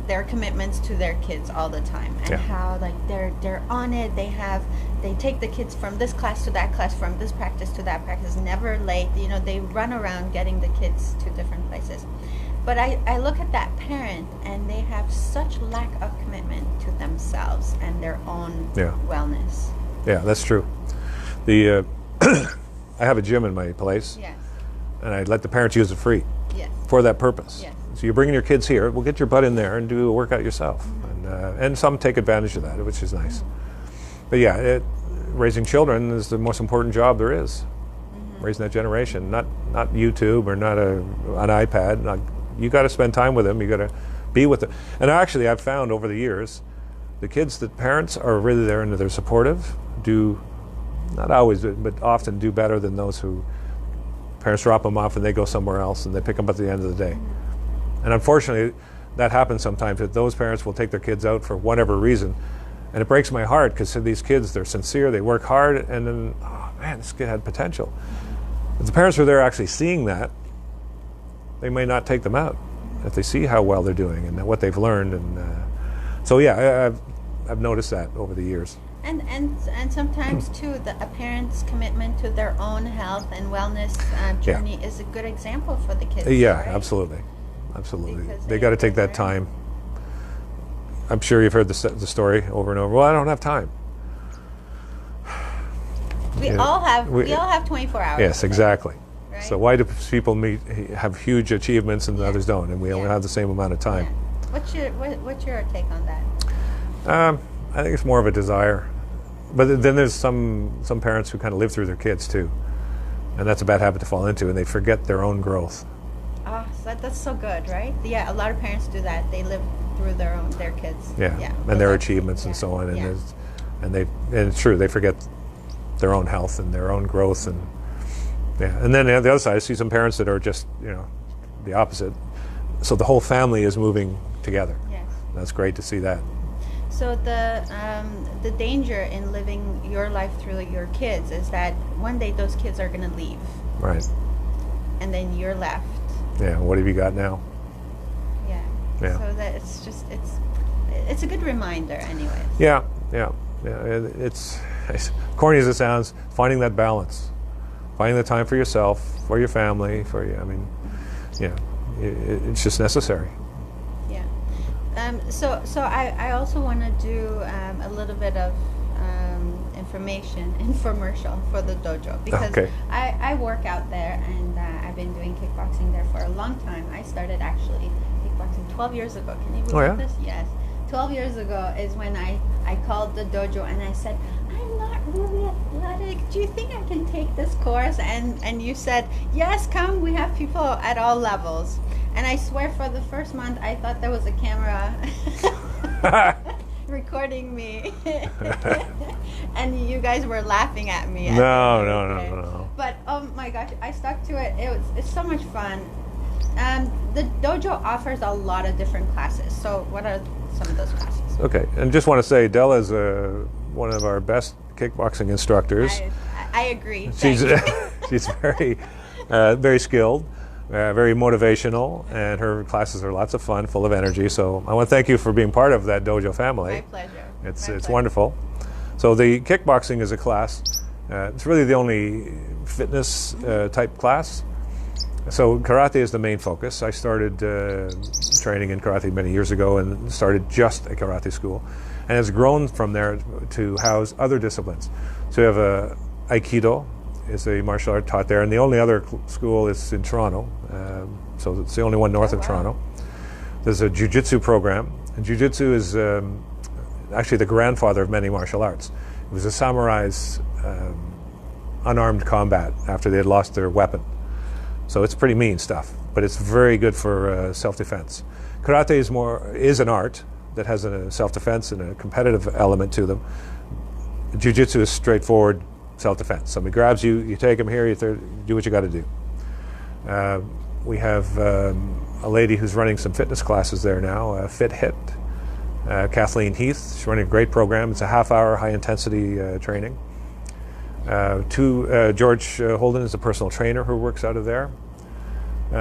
their commitments to their kids all the time, and Yeah. how like they're on it. They take the kids from this class to that class, from this practice to that practice, never late. They run around getting the kids to different places. But I look at that parent, and they have such lack of commitment to themselves and their own Yeah. wellness. Yeah, that's true. The I have a gym in my place, Yes. and I let the parents use it free Yes. for that purpose. Yes. So you're bringing your kids here. Well, get your butt in there and do a workout yourself. And some take advantage of that, which is nice. But yeah, raising children is the most important job there is. Raising that generation, not YouTube or not an iPad. You got to spend time with them. You got to be with them. And actually, I've found over the years, the kids that parents are really there and they're supportive do, not always, but often do better than those who parents drop them off and they go somewhere else and they pick them up at the end of the day. And unfortunately, that happens sometimes, that those parents will take their kids out for whatever reason. And it breaks my heart because these kids, they're sincere, they work hard, and then, oh man, this kid had potential. If the parents are there actually seeing that, they may not take them out if they see how well they're doing and what they've learned. And so yeah, I've noticed that over the years. And sometimes too, a parent's commitment to their own health and wellness journey is a good example for the kids. Yeah, right? absolutely. Because They got to take that time. I'm sure you've heard the story over and over. Well, I don't have time. We all have 24 hours. Yes, exactly. Right? So why do people have huge achievements and others don't, and we only have the same amount of time? Yeah. What's your take on that? I think it's more of a desire, but then there's some parents who kind of live through their kids too, and that's a bad habit to fall into, and they forget their own growth. Ah, that's so good, right? Yeah, a lot of parents do that. They live through their kids. Yeah, and their achievements and so on, and it's true, they forget their own health and their own growth, and and then on the other side, I see some parents that are just the opposite. So the whole family is moving together. Yes. That's great to see that. So the danger in living your life through your kids is that one day those kids are going to leave. Right. And then you're left. Yeah. What have you got now? Yeah. Yeah. So that it's a good reminder, anyways. Yeah. It's as corny as it sounds, finding that balance, finding the time for yourself, for your family, for you. I mean, it's just necessary. Yeah. So I also want to do a little bit of infomercial for the dojo, because Okay. I work out there, and I've been doing kickboxing there for a long time. I started actually kickboxing 12 years ago. Can you believe this? Yes. 12 years ago is when I called the dojo and I said, I'm not really athletic. Do you think I can take this course? And you said, yes, come. We have people at all levels. And I swear for the first month, I thought there was a camera recording me. And you guys were laughing at me. No. But oh my gosh, I stuck to it. It's so much fun. The dojo offers a lot of different classes. So what are some of those classes? Okay, and just want to say, Dela is one of our best kickboxing instructors. I agree. She's very skilled, very motivational, and her classes are lots of fun, full of energy. So I want to thank you for being part of that dojo family. My pleasure. It's wonderful. So the kickboxing is a class. It's really the only fitness type class. So karate is the main focus. I started training in karate many years ago and started just a karate school, and it's grown from there to house other disciplines. So we have Aikido is a martial art taught there, and the only other school is in Toronto. So it's the only one north of Toronto. There's a jiu-jitsu program, and jiu-jitsu is actually the grandfather of many martial arts. It was a samurai's unarmed combat after they had lost their weapon. So it's pretty mean stuff, but it's very good for self-defense. Karate is an art that has a self-defense and a competitive element to them. Jiu-jitsu is straightforward self-defense. Somebody grabs you, you take them here, you do what you got to do. We have a lady who's running some fitness classes there now, Fit Hit, Kathleen Heath. She's running a great program. It's a half-hour high-intensity training. George Holden is a personal trainer who works out of there.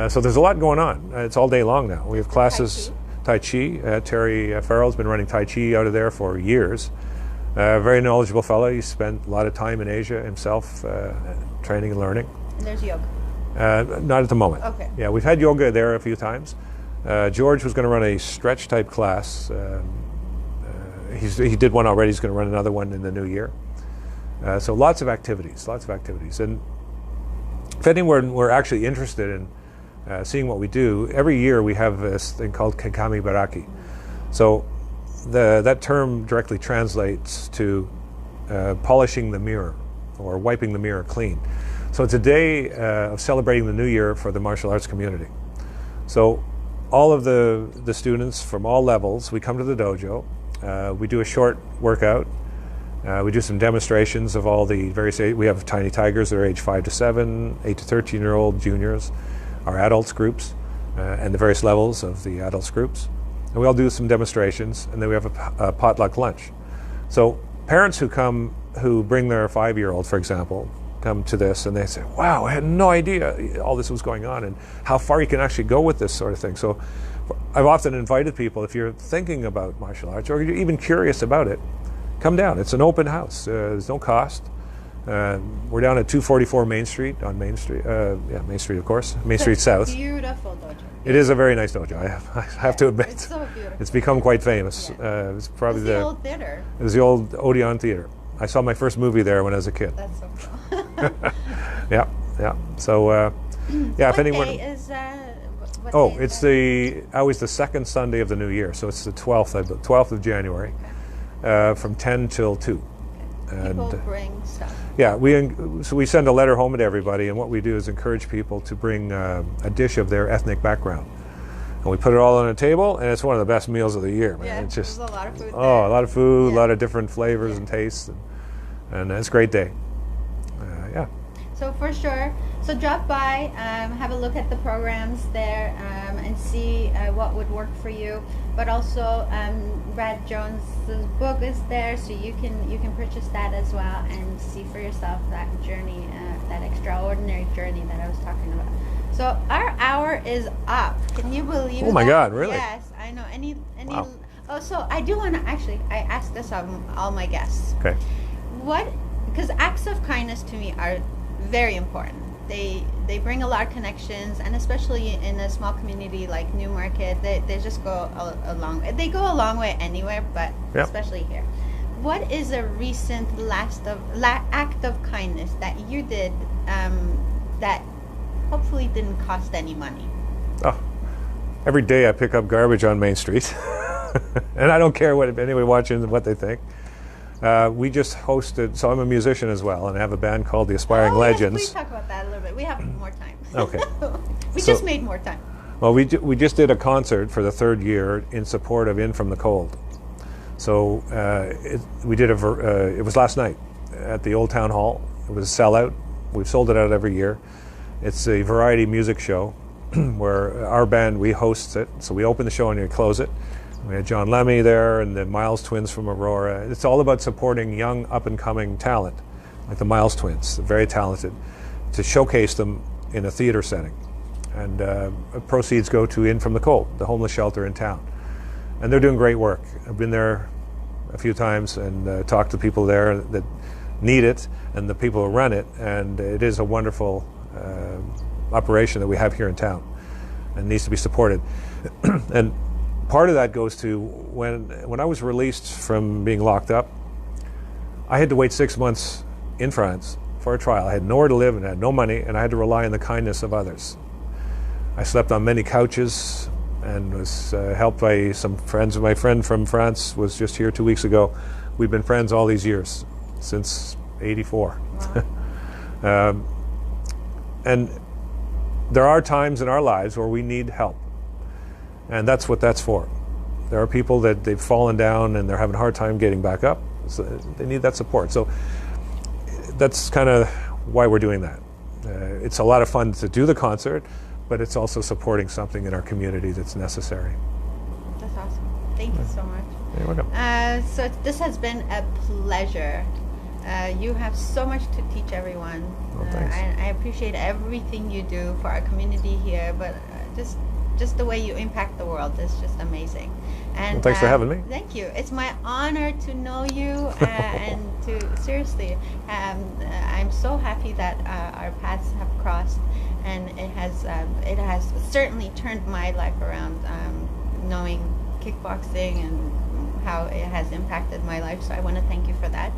So there's a lot going on. It's all day long now. We have classes. Tai Chi. Terry Farrell's been running Tai Chi out of there for years. Very knowledgeable fellow. He spent a lot of time in Asia himself, training and learning. And there's yoga. Not at the moment. Okay. Yeah, we've had yoga there a few times. George was going to run a stretch type class. He did one already. He's going to run another one in the new year. So lots of activities. And if anyone were actually interested in seeing what we do, every year we have this thing called Kagami Baraki. So that term directly translates to polishing the mirror or wiping the mirror clean. So it's a day of celebrating the new year for the martial arts community. So all of the students from all levels, we come to the dojo. We do a short workout. We do some demonstrations of all the various we have tiny tigers that are age 5 to 7, 8 to 13-year-old juniors, our adults groups, and the various levels of the adults groups. And we all do some demonstrations, and then we have a potluck lunch. So parents who bring their 5-year-old, for example, come to this and they say, wow, I had no idea all this was going on and how far you can actually go with this sort of thing. So I've often invited people, if you're thinking about martial arts or you're even curious about it, come down. It's an open house. There's no cost. We're down at 244 Main Street, Main Street, of course, Main Street South. Beautiful dojo. It is a very nice dojo, I have to admit. It's so beautiful. It's become quite famous. Yeah. It's probably the old theater. It was the old Odeon Theater. I saw my first movie there when I was a kid. That's so cool. Yeah. So, yeah, if anyone. Day is, what Oh, day is it's that? always the second Sunday of the new year, so it's the 12th of January, from 10 till 2. People bring stuff. Yeah, we send a letter home to everybody, and what we do is encourage people to bring a dish of their ethnic background. And we put it all on a table, and it's one of the best meals of the year, man. Yeah, it's just there's a lot of food there. a lot of food, Yeah. a lot of different flavors and tastes, and it's a great day. Yeah. So for sure, so drop by, have a look at the programs there, and see what would work for you. But also, Brad Jones' book is there, so you can purchase that as well and see for yourself that journey, that extraordinary journey that I was talking about. So our hour is up. Can you believe Oh my that? God, really? Yes, I know. Any Wow. Oh, so I do want to actually, I ask this of all my guests. Okay. Because acts of kindness to me are very important. They bring a lot of connections, and especially in a small community like Newmarket, they just go a long way. They go a long way anywhere, but Yep. especially here. What is a recent act of kindness that you did that hopefully didn't cost any money? Oh, every day I pick up garbage on Main Street, and I don't care what anybody watching what they think. We just hosted. So I'm a musician as well, and I have a band called the Aspiring Legends. Yes, please talk about that a little bit. We have more time. Okay. We So- just made more time. Well, we just did a concert for the 3rd year in support of In From the Cold. So we did it was last night at the Old Town Hall. It was a sellout. We've sold it out every year. It's a variety music show where our band, we host it. So we open the show and we close it. We had John Lemmy there and the Miles Twins from Aurora. It's all about supporting young up-and-coming talent, like the Miles Twins, they're very talented, to showcase them in a theater setting. And proceeds go to In From the Cold, the homeless shelter in town. And they're doing great work. I've been there a few times and talked to people there that need it and the people who run it. And it is a wonderful operation that we have here in town and needs to be supported. And part of that goes to when I was released from being locked up, I had to wait 6 months in France for a trial. I had nowhere to live and I had no money, and I had to rely on the kindness of others. I slept on many couches and was helped by some friends. My friend from France was just here 2 weeks ago. We've been friends all these years, since '84. Wow. And there are times in our lives where we need help. And that's what that's for. There are people that they've fallen down and they're having a hard time getting back up. So they need that support. So that's kind of why we're doing that. It's a lot of fun to do the concert, but it's also supporting something in our community that's necessary. That's awesome. Thank you so much. You're welcome. So this has been a pleasure. You have so much to teach everyone. Well, thanks. I appreciate everything you do for our community here, but just just the way you impact the world is just amazing. And Well, thanks for having me. Thank you. It's my honor to know you, and to seriously. I'm so happy that our paths have crossed, and it has certainly turned my life around. Knowing kickboxing and how it has impacted my life, so I want to thank you for that.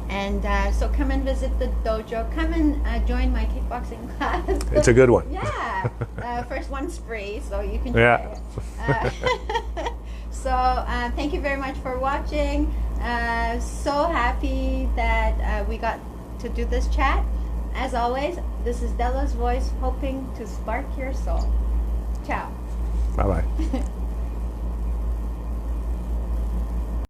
And so come and visit the dojo. Come and join my kickboxing class. It's a good one. Yeah. First one's free, so you can Yeah. try it. So thank you very much for watching. So happy that we got to do this chat. As always, this is Dela's voice, hoping to spark your soul. Ciao. Bye-bye.